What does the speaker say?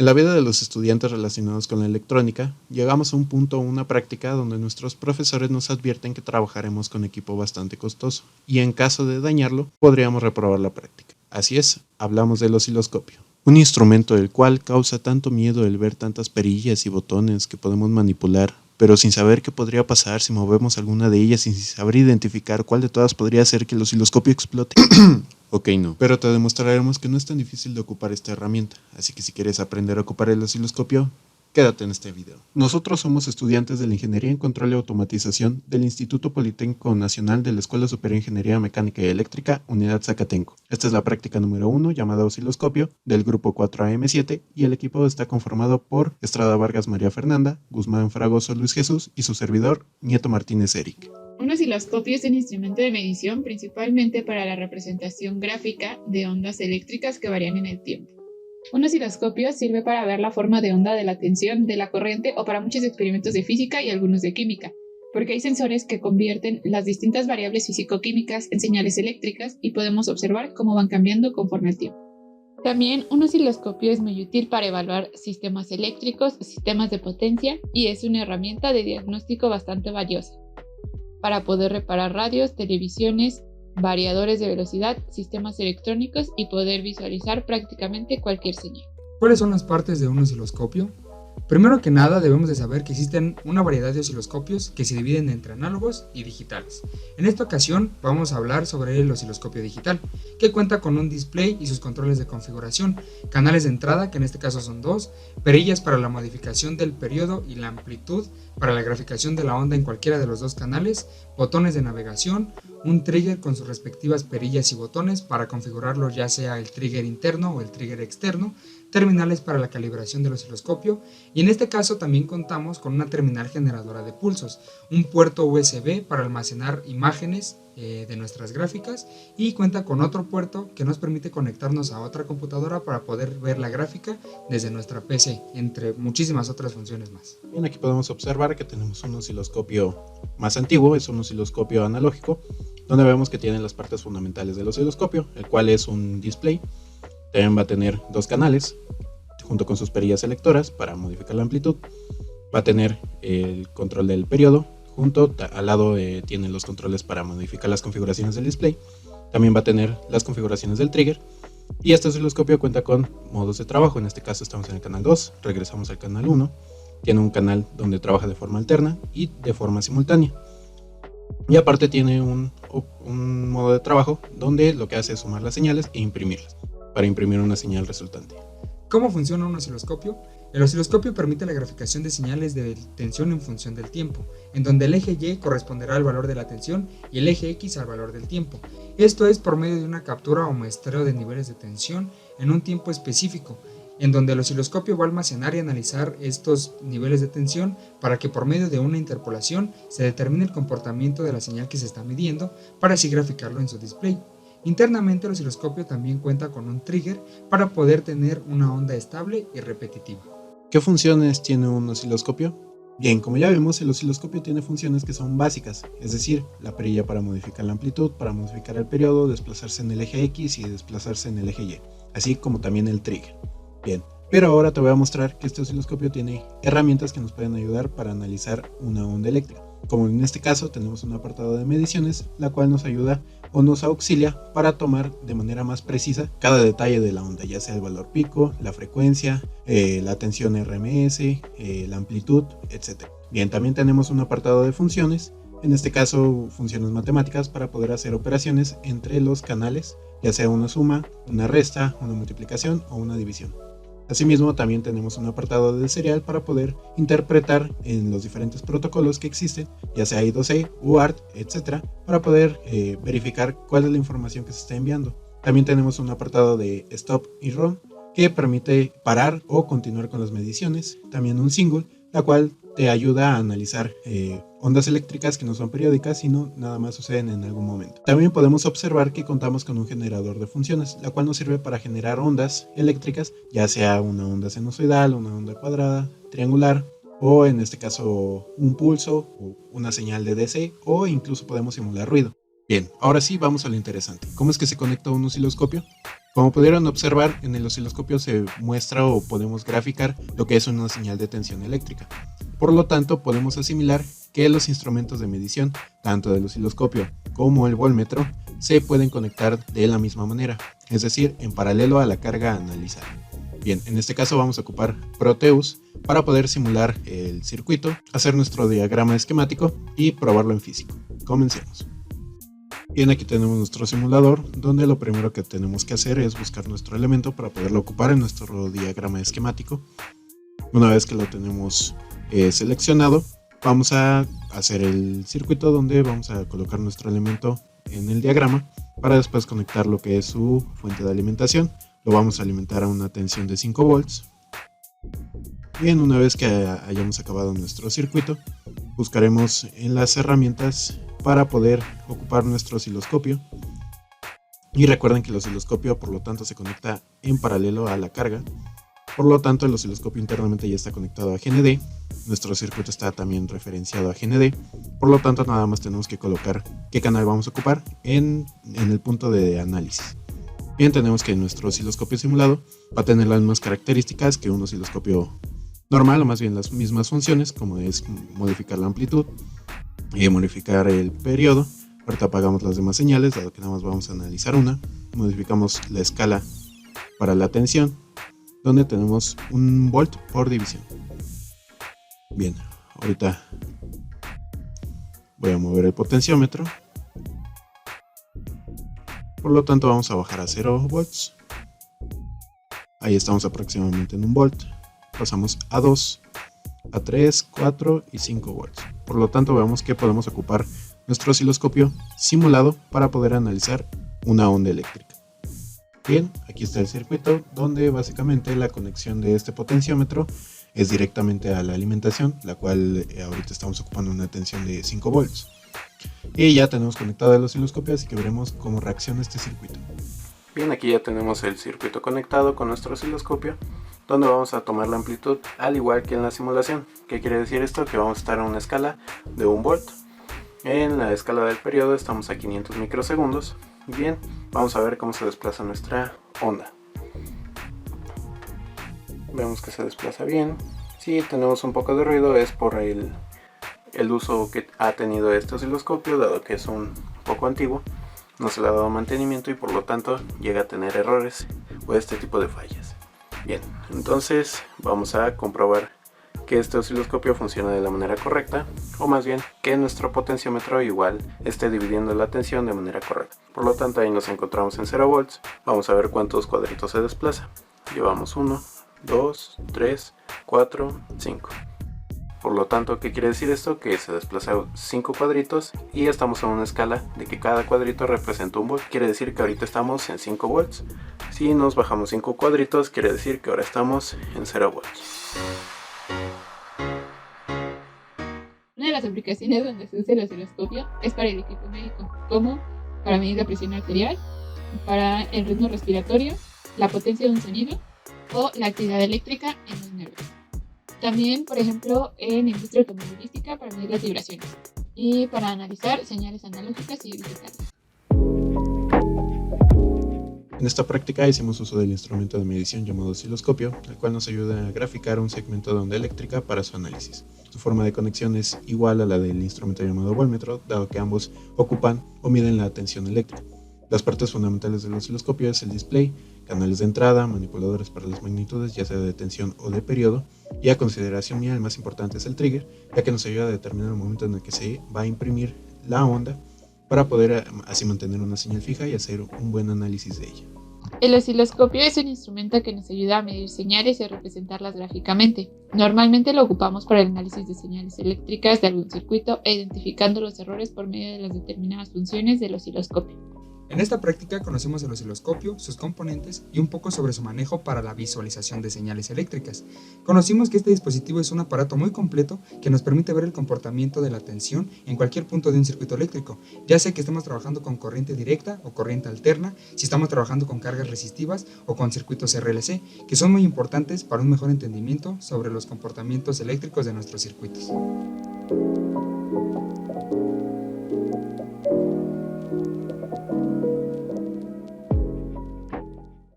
En la vida de los estudiantes relacionados con la electrónica, llegamos a un punto o una práctica donde nuestros profesores nos advierten que trabajaremos con equipo bastante costoso y en caso de dañarlo, podríamos reprobar la práctica. Así es, hablamos del osciloscopio. Un instrumento del cual causa tanto miedo el ver tantas perillas y botones que podemos manipular, pero sin saber qué podría pasar si movemos alguna de ellas y sin saber identificar cuál de todas podría hacer que el osciloscopio explote. Ok, no, pero te demostraremos que no es tan difícil de ocupar esta herramienta, así que si quieres aprender a ocupar el osciloscopio, quédate en este video. Nosotros somos estudiantes de la Ingeniería en Control y Automatización del Instituto Politécnico Nacional de la Escuela Superior de Ingeniería Mecánica y Eléctrica, Unidad Zacatenco. Esta es la práctica número 1 llamada osciloscopio del grupo 4AM7 y el equipo está conformado por Estrada Vargas María Fernanda, Guzmán Fragoso Luis Jesús y su servidor Nieto Martínez Eric. Un osciloscopio es un instrumento de medición principalmente para la representación gráfica de ondas eléctricas que varían en el tiempo. Un osciloscopio sirve para ver la forma de onda de la tensión, de la corriente o para muchos experimentos de física y algunos de química, porque hay sensores que convierten las distintas variables físico-químicas en señales eléctricas y podemos observar cómo van cambiando conforme al tiempo. También un osciloscopio es muy útil para evaluar sistemas eléctricos, sistemas de potencia y es una herramienta de diagnóstico bastante valiosa para poder reparar radios, televisiones, variadores de velocidad, sistemas electrónicos y poder visualizar prácticamente cualquier señal. ¿Cuáles son las partes de un osciloscopio? Primero que nada debemos de saber que existen una variedad de osciloscopios que se dividen entre análogos y digitales. En esta ocasión vamos a hablar sobre el osciloscopio digital, que cuenta con un display y sus controles de configuración, canales de entrada, que en este caso son 2, perillas para la modificación del periodo y la amplitud para la graficación de la onda en cualquiera de los dos canales, botones de navegación, un trigger con sus respectivas perillas y botones para configurarlo ya sea el trigger interno o el trigger externo, terminales para la calibración del osciloscopio y en este caso también contamos con una terminal generadora de pulsos, un puerto USB para almacenar imágenes de nuestras gráficas y cuenta con otro puerto que nos permite conectarnos a otra computadora para poder ver la gráfica desde nuestra PC, entre muchísimas otras funciones más. Bien, aquí podemos observar que tenemos un osciloscopio más antiguo, es un osciloscopio analógico, donde vemos que tiene las partes fundamentales del osciloscopio, el cual es un display. También va a tener 2 canales junto con sus perillas selectoras para modificar la amplitud. Va a tener el control del periodo. Junto al lado tiene los controles para modificar las configuraciones del display. También va a tener las configuraciones del trigger. Y este osciloscopio cuenta con modos de trabajo. En este caso estamos en el canal 2. Regresamos al canal 1. Tiene un canal donde trabaja de forma alterna y de forma simultánea. Y aparte tiene un modo de trabajo donde lo que hace es sumar las señales e imprimirlas para imprimir una señal resultante. ¿Cómo funciona un osciloscopio? El osciloscopio permite la graficación de señales de tensión en función del tiempo, en donde el eje Y corresponderá al valor de la tensión y el eje X al valor del tiempo. Esto es por medio de una captura o muestreo de niveles de tensión en un tiempo específico, en donde el osciloscopio va a almacenar y analizar estos niveles de tensión para que por medio de una interpolación se determine el comportamiento de la señal que se está midiendo para así graficarlo en su display. Internamente el osciloscopio también cuenta con un trigger para poder tener una onda estable y repetitiva. ¿Qué funciones tiene un osciloscopio? Bien, como ya vimos, el osciloscopio tiene funciones que son básicas, es decir, la perilla para modificar la amplitud, para modificar el periodo, desplazarse en el eje X y desplazarse en el eje Y, así como también el trigger. Bien, pero ahora te voy a mostrar que este osciloscopio tiene herramientas que nos pueden ayudar para analizar una onda eléctrica. Como en este caso tenemos un apartado de mediciones, la cual nos ayuda o nos auxilia para tomar de manera más precisa cada detalle de la onda, ya sea el valor pico, la frecuencia, la tensión RMS, la amplitud, etc. Bien, también tenemos un apartado de funciones, en este caso funciones matemáticas para poder hacer operaciones entre los canales, ya sea una suma, una resta, una multiplicación o una división. Asimismo, también tenemos un apartado de serial para poder interpretar en los diferentes protocolos que existen, ya sea I2C, UART, etc., para poder verificar cuál es la información que se está enviando. También tenemos un apartado de stop y run que permite parar o continuar con las mediciones. También un single, la cual te ayuda a analizar ondas eléctricas que no son periódicas, sino nada más suceden en algún momento. También podemos observar que contamos con un generador de funciones, la cual nos sirve para generar ondas eléctricas, ya sea una onda sinusoidal, una onda cuadrada, triangular, o en este caso un pulso, o una señal de DC, o incluso podemos simular ruido. Bien, ahora sí vamos a lo interesante. ¿Cómo es que se conecta un osciloscopio? Como pudieron observar, en el osciloscopio se muestra o podemos graficar lo que es una señal de tensión eléctrica. Por lo tanto, podemos asimilar que los instrumentos de medición, tanto del osciloscopio como el voltmetro, se pueden conectar de la misma manera, es decir, en paralelo a la carga a analizar. Bien, en este caso vamos a ocupar Proteus para poder simular el circuito, hacer nuestro diagrama esquemático y probarlo en físico. Comencemos. Bien, aquí tenemos nuestro simulador, donde lo primero que tenemos que hacer es buscar nuestro elemento para poderlo ocupar en nuestro diagrama esquemático. Una vez que lo tenemos seleccionado, vamos a hacer el circuito donde vamos a colocar nuestro elemento en el diagrama para después conectar lo que es su fuente de alimentación. Lo vamos a alimentar a una tensión de 5 volts. Bien, una vez que hayamos acabado nuestro circuito, buscaremos en las herramientas para poder ocupar nuestro osciloscopio. Y recuerden que el osciloscopio por lo tanto se conecta en paralelo a la carga. Por lo tanto, el osciloscopio internamente ya está conectado a GND. Nuestro circuito está también referenciado a GND. Por lo tanto, nada más tenemos que colocar qué canal vamos a ocupar en el punto de análisis. Bien, tenemos que nuestro osciloscopio simulado va a tener las mismas características que un osciloscopio normal, o más bien las mismas funciones, como es modificar la amplitud, modificar el periodo. Ahorita apagamos las demás señales, dado que nada más vamos a analizar una. Modificamos la escala para la tensión, donde tenemos un volt por división. Bien, ahorita voy a mover el potenciómetro. Por lo tanto vamos a bajar a 0 volts. Ahí estamos aproximadamente en 1 volt. Pasamos a 2, a 3, 4 y 5 volts. Por lo tanto vemos que podemos ocupar nuestro osciloscopio simulado para poder analizar una onda eléctrica. Bien, aquí está el circuito donde básicamente la conexión de este potenciómetro es directamente a la alimentación, la cual ahorita estamos ocupando una tensión de 5 volts. Y ya tenemos conectado el osciloscopio, así que veremos cómo reacciona este circuito. Bien, aquí ya tenemos el circuito conectado con nuestro osciloscopio, donde vamos a tomar la amplitud al igual que en la simulación. ¿Qué quiere decir esto? Que vamos a estar en una escala de 1 volt. En la escala del periodo estamos a 500 microsegundos. Bien, vamos a ver cómo se desplaza nuestra onda. Vemos que se desplaza bien. Si tenemos un poco de ruido es por el uso que ha tenido este osciloscopio, dado que es un poco antiguo. No se le ha dado mantenimiento y por lo tanto llega a tener errores o este tipo de fallas. Bien, entonces vamos a comprobar que este osciloscopio funciona de la manera correcta, o más bien que nuestro potenciómetro igual esté dividiendo la tensión de manera correcta. Por lo tanto ahí nos encontramos en 0 volts. Vamos a ver cuántos cuadritos se desplaza. Llevamos 1, 2, 3, 4, 5. Por lo tanto, ¿qué quiere decir esto? Que se desplaza 5 cuadritos y estamos en una escala de que cada cuadrito representa 1 volt. Quiere decir que ahorita estamos en 5 volts. Si nos bajamos 5 cuadritos, quiere decir que ahora estamos en 0 volts. Una de las aplicaciones donde se usa el osciloscopio es para el equipo médico, como para medir la presión arterial, para el ritmo respiratorio, la potencia de un sonido o la actividad eléctrica en los nervios. También, por ejemplo, en industria automovilística para medir las vibraciones y para analizar señales analógicas y digitales. En esta práctica hicimos uso del instrumento de medición llamado osciloscopio, el cual nos ayuda a graficar un segmento de onda eléctrica para su análisis. Su forma de conexión es igual a la del instrumento llamado voltmetro, dado que ambos ocupan o miden la tensión eléctrica. Las partes fundamentales del osciloscopio es el display, canales de entrada, manipuladores para las magnitudes, ya sea de tensión o de periodo, y a consideración mía el más importante es el trigger, ya que nos ayuda a determinar el momento en el que se va a imprimir la onda para poder así mantener una señal fija y hacer un buen análisis de ella. El osciloscopio es un instrumento que nos ayuda a medir señales y a representarlas gráficamente. Normalmente lo ocupamos para el análisis de señales eléctricas de algún circuito e identificando los errores por medio de las determinadas funciones del osciloscopio. En esta práctica conocemos el osciloscopio, sus componentes y un poco sobre su manejo para la visualización de señales eléctricas. Conocimos que este dispositivo es un aparato muy completo que nos permite ver el comportamiento de la tensión en cualquier punto de un circuito eléctrico, ya sea que estemos trabajando con corriente directa o corriente alterna, si estamos trabajando con cargas resistivas o con circuitos RLC, que son muy importantes para un mejor entendimiento sobre los comportamientos eléctricos de nuestros circuitos.